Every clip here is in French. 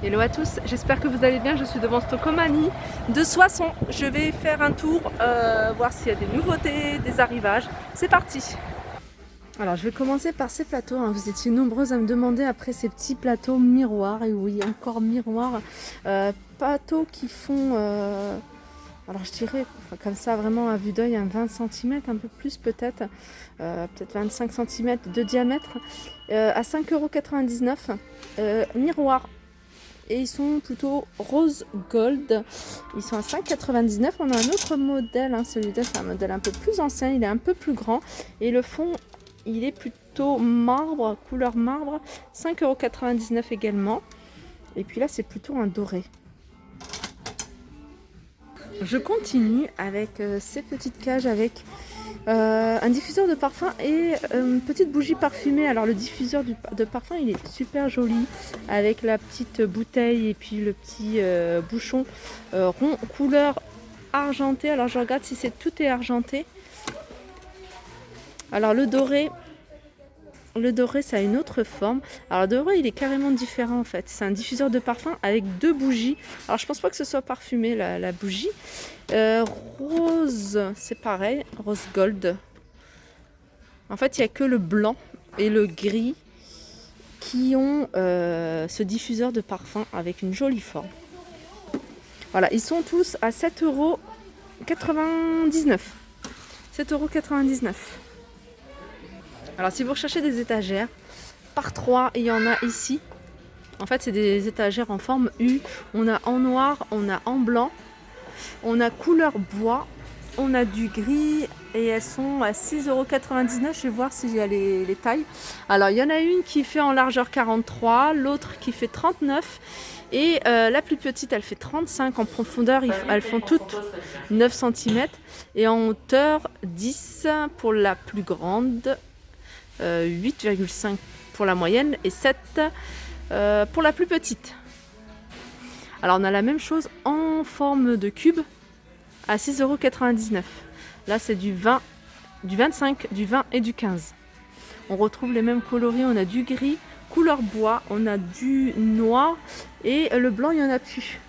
Hello à tous, j'espère que vous allez bien. Je suis devant Stocomanie de Soissons. Je vais faire un tour, voir s'il y a des nouveautés, des arrivages. C'est parti. Alors je vais commencer par ces plateaux. Vous étiez nombreuses à me demander après ces petits plateaux miroirs. Et oui, encore miroirs. Plateaux qui font, alors je dirais comme ça vraiment à vue d'œil, un 20 cm, un peu plus peut-être. Peut-être 25 cm de diamètre. À 5,99 €. Miroir. Et ils sont plutôt rose gold. Ils sont à 5,99 €. On a un autre modèle, celui-là c'est un modèle un peu plus ancien, il est un peu plus grand. Et le fond, il est plutôt marbre, couleur marbre, 5,99 € également. Et puis là, c'est plutôt un doré. Je continue avec ces petites cages avec un diffuseur de parfum et une petite bougie parfumée. Alors le diffuseur de parfum, il est super joli avec la petite bouteille et puis le petit bouchon rond couleur argentée. Alors je regarde si tout est argenté. Alors le doré, ça a une autre forme. Alors le doré, il est carrément différent en fait. C'est un diffuseur de parfum avec deux bougies. Alors je pense pas que ce soit parfumé la bougie. Rose, c'est pareil, rose gold. En fait, il n'y a que le blanc et le gris qui ont ce diffuseur de parfum avec une jolie forme. Voilà, ils sont tous à 7,99 €. 7,99 €. Alors, si vous recherchez des étagères, par 3, il y en a ici. En fait, c'est des étagères en forme U. On a en noir, on a en blanc, on a couleur bois, on a du gris et elles sont à 6,99 €. Je vais voir s'il y a les tailles. Alors, il y en a une qui fait en largeur 43, l'autre qui fait 39 et la plus petite, elle fait 35. En profondeur, elles font toutes 9 cm et en hauteur 10 pour la plus grande, 8,5 pour la moyenne et 7 pour la plus petite. Alors, on a la même chose en forme de cube à 6,99 €. Là, c'est du 20, du 25, du 20 et du 15. On retrouve les mêmes coloris. On a du gris, couleur bois, on a du noir et le blanc, il n'y en a plus.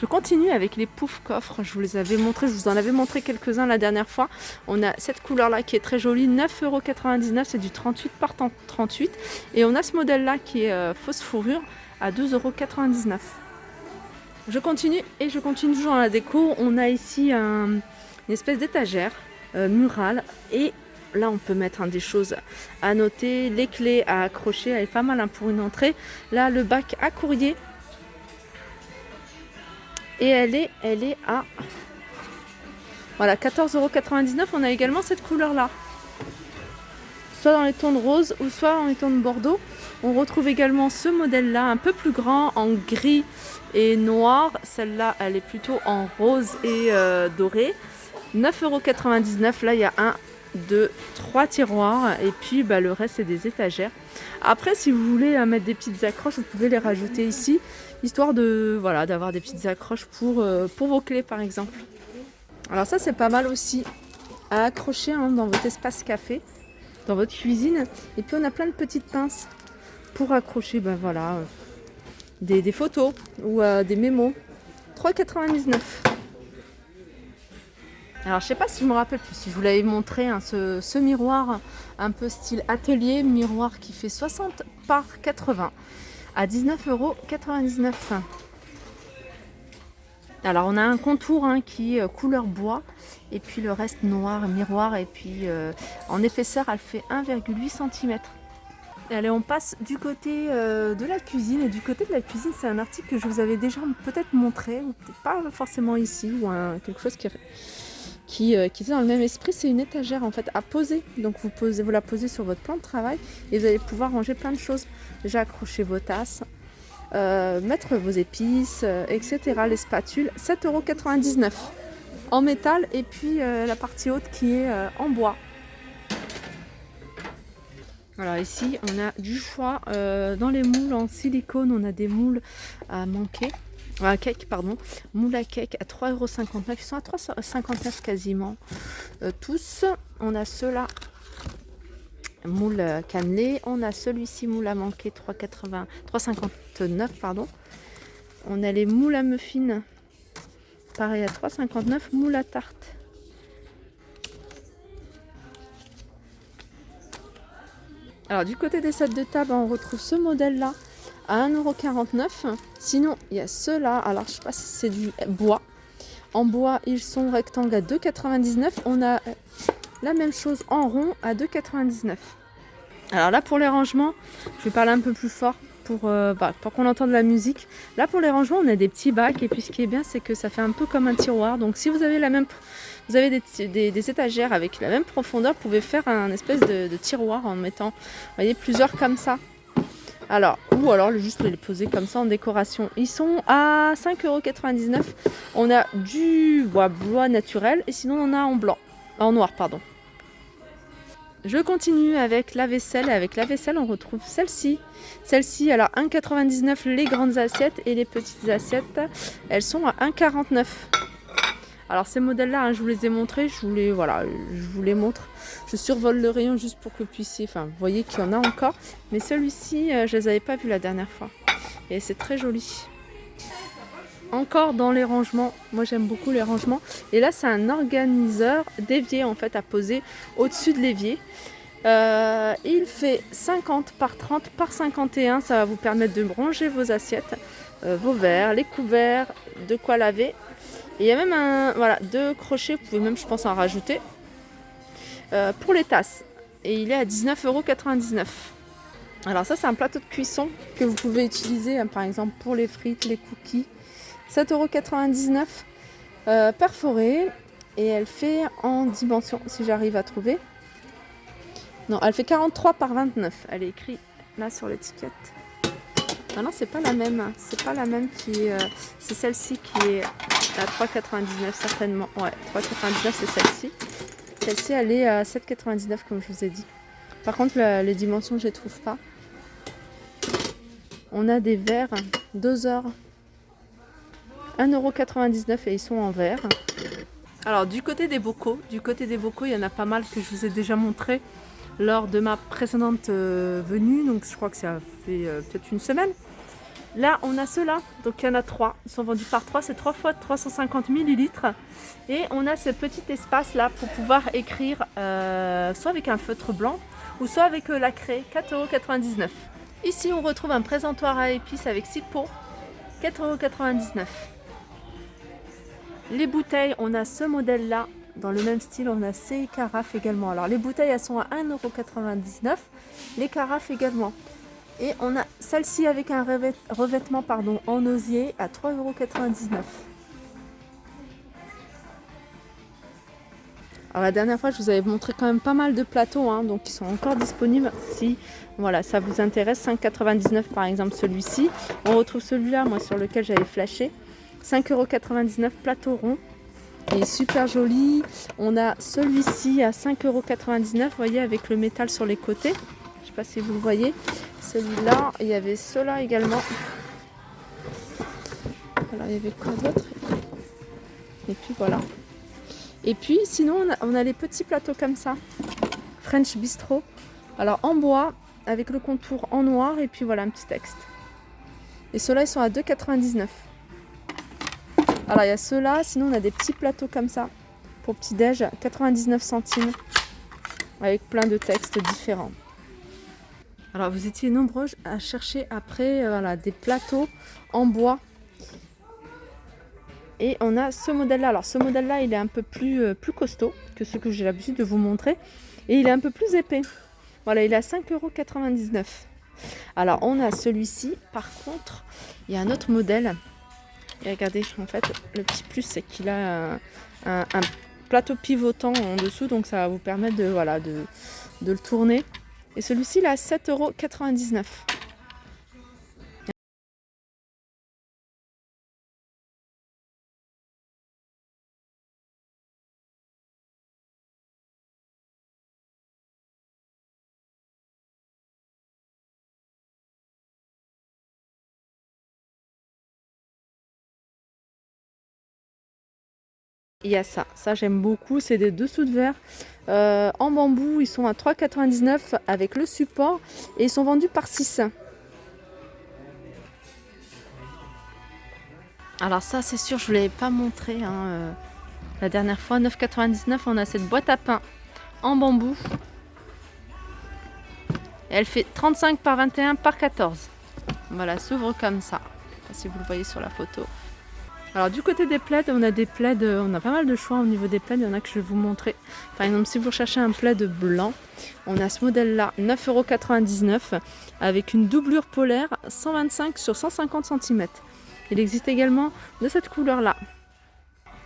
Je continue avec les pouf coffres. Je vous les avais montrés, je vous en avais montré quelques-uns la dernière fois. On a cette couleur-là qui est très jolie, 9,99 €. C'est du 38 par 38. Et on a ce modèle-là qui est fausse fourrure à 2,99 €. Je continue toujours dans la déco. On a ici une espèce d'étagère murale et là on peut mettre des choses à noter, les clés à accrocher, elle est pas mal pour une entrée. Là le bac à courrier et elle est à voilà 14,99 €. On a également cette couleur là, soit dans les tons de rose ou soit dans les tons de bordeaux. On retrouve également ce modèle là un peu plus grand en gris et noir. Celle-là elle est plutôt en rose et doré, 9,99 €. Là il y a 1, 2, 3 tiroirs et puis le reste c'est des étagères. Après si vous voulez mettre des petites accroches, vous pouvez les rajouter ici, histoire de d'avoir des petites accroches pour vos clés par exemple. Alors ça c'est pas mal aussi à accrocher dans votre espace café, dans votre cuisine. Et puis on a plein de petites pinces pour accrocher des photos ou des mémos. 3,99 €. Alors je sais pas si je me rappelle plus si je vous l'avais montré, ce miroir un peu style atelier, miroir qui fait 60 par 80 à 19,99 €. Alors on a un contour qui est couleur bois et puis le reste noir, miroir, et puis en épaisseur elle fait 1,8 cm. Allez, on passe du côté de la cuisine. Et du côté de la cuisine, c'est un article que je vous avais déjà peut-être montré, ou peut-être pas forcément ici, ou quelque chose qui était dans le même esprit. C'est une étagère en fait à poser. Donc vous la posez sur votre plan de travail et vous allez pouvoir ranger plein de choses. Déjà accrocher vos tasses, mettre vos épices, etc. Les spatules, 7,99 € en métal, et puis la partie haute qui est en bois. Alors ici on a du choix dans les moules en silicone. On a des moules à cake, moules à cake à 3,59 €. Ils sont à 3,59 € quasiment tous. On a ceux-là moule cannelé. On a celui-ci, moule à manquer, 3,59 pardon. On a les moules à muffins, pareil à 3,59, moule à tarte. Alors du côté des sets de table, on retrouve ce modèle-là à 1,49 €. Sinon, il y a ceux-là, alors je ne sais pas si c'est du bois. En bois, ils sont rectangles à 2,99 €. On a la même chose en rond à 2,99 €. Alors là, pour les rangements, je vais parler un peu plus fort pour qu'on entende la musique. Là, pour les rangements, on a des petits bacs. Et puis, ce qui est bien, c'est que ça fait un peu comme un tiroir. Donc, si vous avez des étagères avec la même profondeur, vous pouvez faire un espèce de tiroir en mettant, vous voyez, plusieurs comme ça. Alors, ou alors juste les poser comme ça en décoration. Ils sont à 5,99 €. On a du bois naturel et sinon on a en noir, pardon. Je continue avec la vaisselle. Avec la vaisselle, on retrouve celle-ci. Celle-ci, alors 1,99 € les grandes assiettes et les petites assiettes, elles sont à 1,49 €. Alors ces modèles-là, hein, je vous les ai montrés, je vous les montre. Je survole le rayon juste pour que vous puissiez, vous voyez qu'il y en a encore. Mais celui-ci, je les avais pas vus la dernière fois. Et c'est très joli. Encore dans les rangements, moi j'aime beaucoup les rangements. Et là, c'est un organiseur d'évier en fait à poser au-dessus de l'évier. Il fait 50 par 30 par 51. Ça va vous permettre de ranger vos assiettes, vos verres, les couverts, de quoi laver. Et il y a même deux crochets, vous pouvez même, je pense, en rajouter pour les tasses. Et il est à 19,99 €. Alors ça, c'est un plateau de cuisson que vous pouvez utiliser, hein, par exemple, pour les frites, les cookies. 7,99 €, perforée. Et elle fait en dimension, si j'arrive à trouver. Non, elle fait 43 par 29. Elle est écrite là sur l'étiquette. Ah non, c'est pas la même. C'est pas la même c'est celle-ci qui est à 3,99 certainement. Ouais, 3,99 c'est celle-ci. Celle-ci, elle est à 7,99 comme je vous ai dit. Par contre, les dimensions, je les trouve pas. On a des verres, 2 heures, 1,99 € et ils sont en verre. Alors du côté des bocaux, il y en a pas mal que je vous ai déjà montré lors de ma précédente venue. Donc je crois que ça fait peut-être une semaine. Là, on a ceux-là, donc il y en a 3. Ils sont vendus par 3, c'est 3 fois 350 ml. Et on a ce petit espace-là pour pouvoir écrire soit avec un feutre blanc ou soit avec la craie, 4,99 €. Ici, on retrouve un présentoir à épices avec 6 pots, 4,99 €. Les bouteilles, on a ce modèle-là. Dans le même style, on a ces carafes également. Alors, les bouteilles, elles sont à 1,99 €. Les carafes également. Et on a celle-ci avec un revêtement en osier à 3,99 €. Alors la dernière fois, je vous avais montré quand même pas mal de plateaux, hein, donc ils sont encore disponibles si ça vous intéresse. 5,99 € par exemple celui-ci. On retrouve celui-là, moi sur lequel j'avais flashé. 5,99 € plateau rond. Il est super joli. On a celui-ci à 5,99 €, vous voyez, avec le métal sur les côtés. Je ne sais pas si vous le voyez. Celui-là, il y avait ceux-là également. Alors il y avait quoi d'autre? Et puis voilà. Et puis sinon on a les petits plateaux comme ça. French Bistro. Alors en bois, avec le contour en noir et puis voilà un petit texte. Et ceux-là ils sont à 2,99 €. Alors il y a ceux-là, sinon on a des petits plateaux comme ça. Pour petit-déj, 99 centimes. Avec plein de textes différents. Alors vous étiez nombreux à chercher après des plateaux en bois. Et on a ce modèle-là. Alors ce modèle-là, il est un peu plus costaud que ce que j'ai l'habitude de vous montrer. Et il est un peu plus épais. Voilà, il est à 5,99 €. Alors on a celui-ci. Par contre, il y a un autre modèle. Et regardez, en fait, le petit plus, c'est qu'il a un plateau pivotant en dessous. Donc ça va vous permettre de le tourner. Et celui-ci, il est à 7,99 €. Il y a ça j'aime beaucoup, c'est des dessous de verre en bambou, ils sont à 3,99 avec le support et ils sont vendus par 6. Alors ça c'est sûr, je ne vous l'avais pas montré la dernière fois, 9,99 on a cette boîte à pain en bambou. Et elle fait 35 par 21 par 14. Voilà, s'ouvre comme ça. Je sais pas si vous le voyez sur la photo. Alors du côté des plaids, on a des plaids, on a pas mal de choix au niveau des plaids, il y en a que je vais vous montrer. Par exemple, si vous recherchez un plaid blanc, on a ce modèle-là, 9,99 € avec une doublure polaire 125 sur 150 cm. Il existe également de cette couleur-là.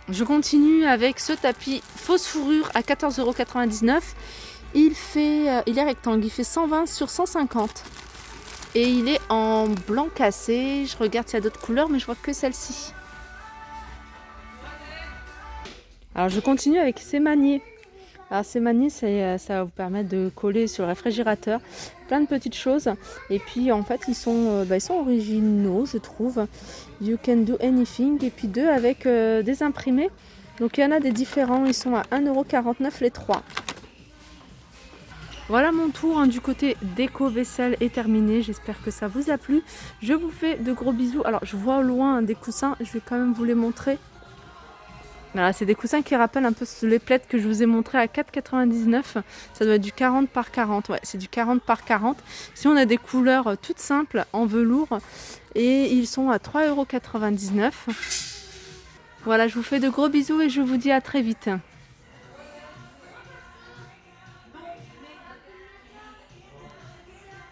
Je continue avec ce tapis fausse fourrure à 14,99 €. Il est rectangle, il fait 120 sur 150. Et il est en blanc cassé. Je regarde s'il y a d'autres couleurs, mais je vois que celle-ci. Alors je continue avec ces maniers. Alors ces maniers, ça va vous permettre de coller sur le réfrigérateur plein de petites choses. Et puis en fait, ils sont originaux, je trouve. You can do anything. Et puis 2 avec des imprimés. Donc il y en a des différents. Ils sont à 1,49 € les 3. Voilà, mon tour du côté déco vaisselle est terminé. J'espère que ça vous a plu. Je vous fais de gros bisous. Alors je vois au loin des coussins. Je vais quand même vous les montrer. Voilà, c'est des coussins qui rappellent un peu les plaids que je vous ai montré à 4,99 €. Ça doit être du 40 par 40. Ouais, c'est du 40 par 40. Si on a des couleurs toutes simples en velours et ils sont à 3,99 €. Voilà, je vous fais de gros bisous et je vous dis à très vite.